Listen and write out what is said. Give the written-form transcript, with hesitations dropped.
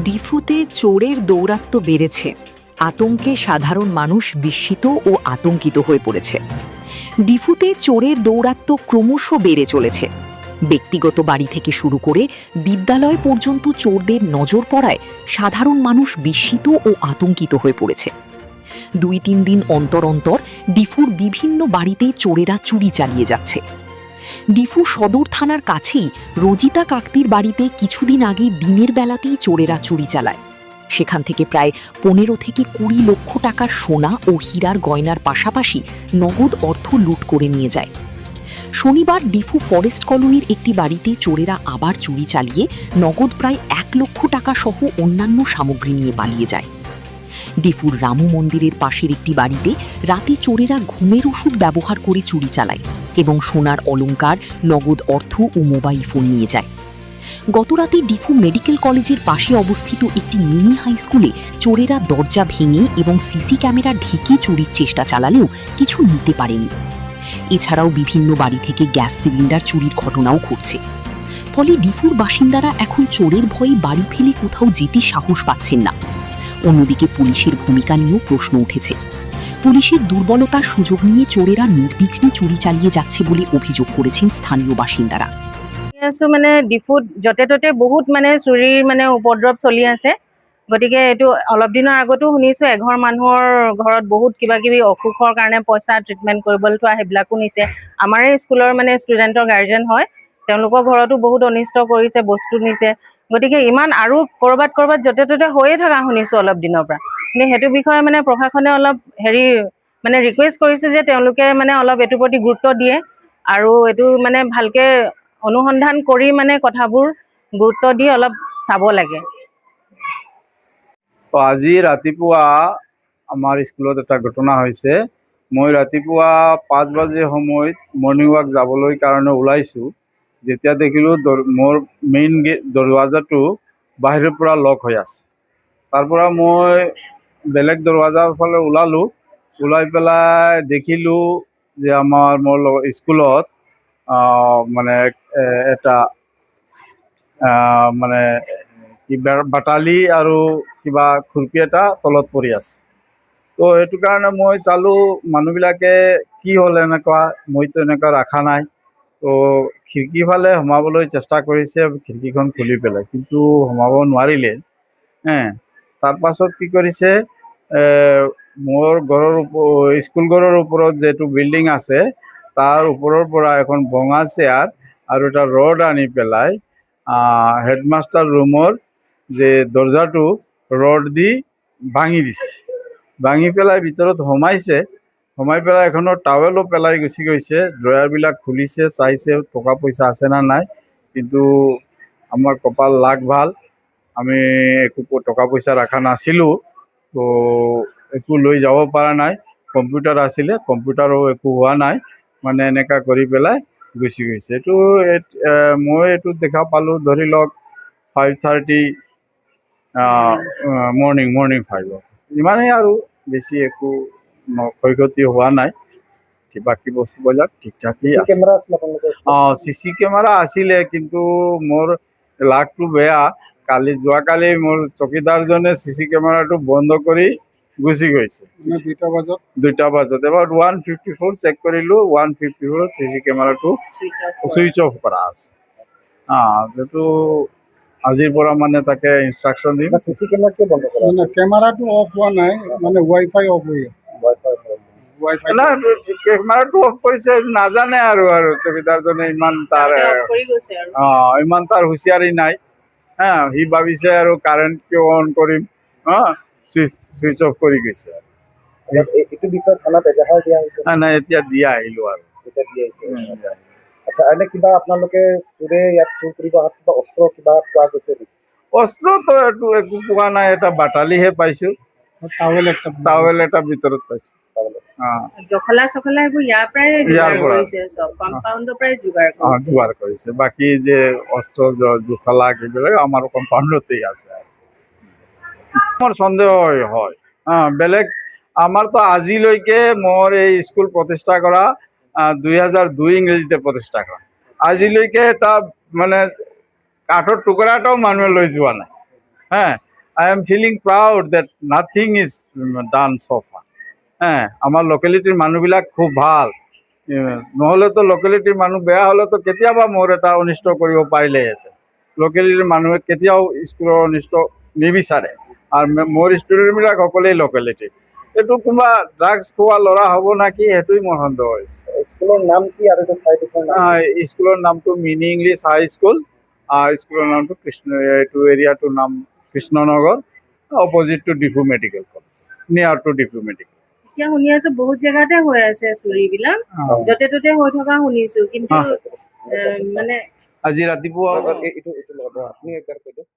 ডিফুতে চোরের দৌরাত্ম্য বেড়েছে। আতঙ্কে সাধারণ মানুষ বিস্মিত ও আতঙ্কিত হয়ে পড়েছে। ডিফুতে চোরের দৌরাত্ম্য ক্রমশ বেড়ে চলেছে। ব্যক্তিগত বাড়ি থেকে শুরু করে বিদ্যালয় পর্যন্ত চোরদের নজর পড়ায় সাধারণ মানুষ বিস্মিত ও আতঙ্কিত হয়ে পড়েছে। 2-3 দিন অন্তর অন্তর ডিফুর বিভিন্ন বাড়িতে চোরেরা চুরি চালিয়ে যাচ্ছে। ডিফু সদর থানার কাছেই রজিতা কাকতির বাড়িতে কিছুদিন আগে দিনের বেলাতেই চোরেরা চুরি চালায়। সেখান থেকে প্রায় 15 থেকে 20 লক্ষ টাকার সোনা ও হীরার গয়নার পাশাপাশি নগদ অর্থ লুট করে নিয়ে যায়। শনিবার ডিফু ফরেস্ট কলোনির একটি বাড়িতে চোরেরা আবার চুরি চালিয়ে নগদ প্রায় 1 লক্ষ টাকা সহ অন্যান্য সামগ্রী নিয়ে পালিয়ে যায়। ডিফুর রামু মন্দিরের পাশের একটি বাড়িতে রাতে চোরেরা ঘুমের ওষুধ ব্যবহার করে চুরি চালায় এবং সোনার অলংকার, নগদ অর্থ ও মোবাইল ফোন নিয়ে যায়। গতরাতে ডিফু মেডিকেল কলেজের পাশে অবস্থিত একটি মিনি হাই স্কুলে চোরেরা দরজা ভেঙে এবং সিসি ক্যামেরা ঢেকে চুরির চেষ্টা চালালেও কিছু নিতে পারেনি। এছাড়াও বিভিন্ন বাড়ি থেকে গ্যাস সিলিন্ডার চুরির ঘটনাও ঘটছে। ফলে ডিফুর বাসিন্দারা এখন চোরের ভয়ে বাড়ি ফেলে কোথাও যেতে সাহস পাচ্ছেন না। অন্যদিকে পুলিশের ভূমিকা নিয়েও প্রশ্ন উঠেছে। পুলিশের দুর্বলতার সুযোগ নিয়ে চোরেরা নির্বিঘ্নে চুরি চালিয়ে যাচ্ছে বলে অভিযোগ করেছেন স্থানীয় বাসিন্দারা। মানে ডিফুত যতে ততে বহুত মানে চুৰিৰ মানে উপদ্ৰৱ চলি আছে। গতিকে এইটো অলপ দিনৰ আগতো শুনিছো এঘৰ মানুহৰ ঘৰত বহুত কিবা কিবি অসুখৰ কাৰণে পইচা ট্ৰিটমেণ্ট কৰিবলৈ থোৱা সেইবিলাকো নিছে। আমাৰে স্কুলৰ মানে ষ্টুডেণ্টৰ গাৰ্জেন হয়, তেওঁলোকৰ ঘৰতো বহুত অনিষ্ট কৰিছে, বস্তু নিছে। গতিকে ইমান আৰু কৰবাত যতে ততে হৈয়ে থকা শুনিছো অলপ দিনৰ পৰা। কিন্তু সেইটো বিষয়ে মানে প্ৰশাসনে অলপ মানে ৰিকুৱেষ্ট কৰিছো যে তেওঁলোকে মানে অলপ এইটোৰ প্ৰতি গুৰুত্ব দিয়ে আৰু এইটো মানে ভালকে অনুসন্ধান কৰি মানে কথাবোৰ গুৰুত্ব দি অলপ চাব লাগে। আজি ৰাতিপুৱা আমাৰ স্কুলত এটা ঘটনা হৈছে। মই ৰাতিপুৱা 5 বাজি সময়ত মৰ্ণিং ৱাক যাবলৈ কাৰণে ওলাইছোঁ। যেতিয়া দেখিলোঁ মোৰ মেইন গেট দৰৱাজাটো বাহিৰৰ পৰা লক হৈ আছে। তাৰ পৰা মই বেলেগ দৰৱাজাৰ ফালে ওলালোঁ। ওলাই পেলাই দেখিলোঁ যে মোৰ স্কুলত মানে এটা মানে বাটালি আৰু কিবা খুৰপি এটা তলত পৰি আছে। তো সেইটো কাৰণে মই চালোঁ মানুহবিলাকে কি হ'ল এনেকুৱা, মইতো এনেকুৱা ৰখা নাই। তো খিৰিকী ফালে সোমাবলৈ চেষ্টা কৰিছে, খিৰিকীখন খুলি পেলাই, কিন্তু সোমাব নোৱাৰিলে। তাৰপাছত কি কৰিছে, মোৰ ঘৰৰ স্কুল ঘৰৰ ওপৰত যিটো বিল্ডিং আছে তাৰ ওপৰৰ পৰা এখন ভঙা চেয়াৰ আৰু এটা ৰড আনি পেলাই হেডমাষ্টাৰ ৰুমৰ যে দৰজাটো ৰড দি ভাঙি দিছে। ভাঙি পেলাই ভিতৰত সোমাইছে। সোমাই পেলাই এখনৰ টাৱেলো পেলাই গুচি গৈছে। ড্ৰয়াৰবিলাক খুলিছে, চাইছে টকা পইচা আছে না নাই। কিন্তু আমাৰ কপাল লাগ ভাল, আমি একো টকা পইচা ৰখা নাছিলোঁ। তো একো লৈ যাব পৰা নাই। কম্পিউটাৰ আছিলে, কম্পিউটাৰো একো হোৱা নাই। মানে এনেকুৱা কৰি পেলাই গুচি গৈছে। এইটো মই এইটো দেখা পালোঁ ধৰি লওক 5:30 মৰ্নিং 5 ইমানেই আৰু, বেছি একো ক্ষয়ক্ষতি হোৱা নাই। বাকী বস্তুবিলাক ঠিক ঠাকেই আছে। চিচি কেমেৰা আছিলে, কিন্তু মোৰ লাকটো বেয়া। যোৱাকালি মোৰ চকীদাৰজনে চিচি কেমেৰাটো বন্ধ কৰি গুচি গৈছে 2টা বজাত। এবাৰ 154 চেক কৰিলোঁ, 154 চিচি কেমেৰাটো ছুইচ অফ কৰা আছে। যিটো আজিৰ পৰা মানে তাকে ইনষ্ট্ৰাকশ্যন দিম। চিচি কেমেৰা কিয় বন্ধ কৰা? মানে কেমেৰাটো অফ হোৱা নাই, মানে ৱাইফাই অফ হৈ আছে। কেমেৰাটো অফ কৰিছে নাজানে আৰু চকীদাৰজনে ইমান তাৰ হুঁচিয়াৰি নাই। সি ভাবিছে আৰু কাৰেণ্ট কিয় অন কৰিম, ছুইচ অফ কৰি গৈছে। এইটো বিষয়ে থানাত এজাহাৰ দিয়া হৈছে? নাই, এতিয়া দিয়া আহিলোঁ আৰু। আচ্ছা, এনে কিবা আপোনালোকে চোৰে ইয়াত চুৰ কৰিব অহাত কিবা অস্ত্ৰ কিবা পোৱা গৈছে নেকি? অস্ত্ৰতো এইটো একো পোৱা নাই, এটা বাটালিহে পাইছোঁ। টাৱেল এটা ভিতৰত পাইছোঁ। জখলা চখলা এইবোৰ ইয়াৰ পৰাই যোগাৰ কৰিছে। বাকী যে অস্ত্ৰ জখলা এইবিলাক আমাৰ কম্পাউণ্ডতেই আছে। মোৰ সন্দেহ হয়। বেলেগ আমাৰতো আজিলৈকে মোৰ এই স্কুল প্ৰতিষ্ঠা কৰা 2002 ইংৰাজীতে প্ৰতিষ্ঠা কৰা। আজিলৈকে এটা মানে কাঠৰ টুকুৰা এটাও মানুহে লৈ যোৱা নাই। I am feeling proud that nothing is done so far. আমাৰ লোকেলিটিৰ মানুহবিলাক খুব ভাল। নহ'লেতো লোকেলিটিৰ মানুহ বেয়া হ'লেতো কেতিয়াবা মোৰ এটা অনিষ্ট কৰিব পাৰিলেহেঁতেন। লোকেলিটিৰ মানুহে কেতিয়াও স্কুলৰ অনিষ্ট নিবিচাৰে, আৰু মোৰ ষ্টুডেণ্টবিলাক সকলোৱেই লোকেলিটি। এইটো কোনোবা ড্ৰাগছ খোৱা ল'ৰা হ'ব নেকি, সেইটোৱেই মোৰ সন্দেহ হৈছে। স্কুলৰ নাম কি আৰু এইটো ঠাইডোখৰ নাম কি? স্কুলৰ নামটো মিনি ইংলিছ হাই স্কুল, স্কুলৰ নামটো এইটো এৰিয়াটোৰ নাম Krishnanagar, opposite to Diphu medical college, near to Diphu medical. এতিয়া শুনি আছো বহুত জেগাতে হৈ আছে চুৰিবিলাক, য'তে ত'তে হৈ থকা শুনিছো, কিন্তু মানে আজি ৰাতিপুৱা এইটো লগত আপুনি একবাৰ কৈ দিয়ক।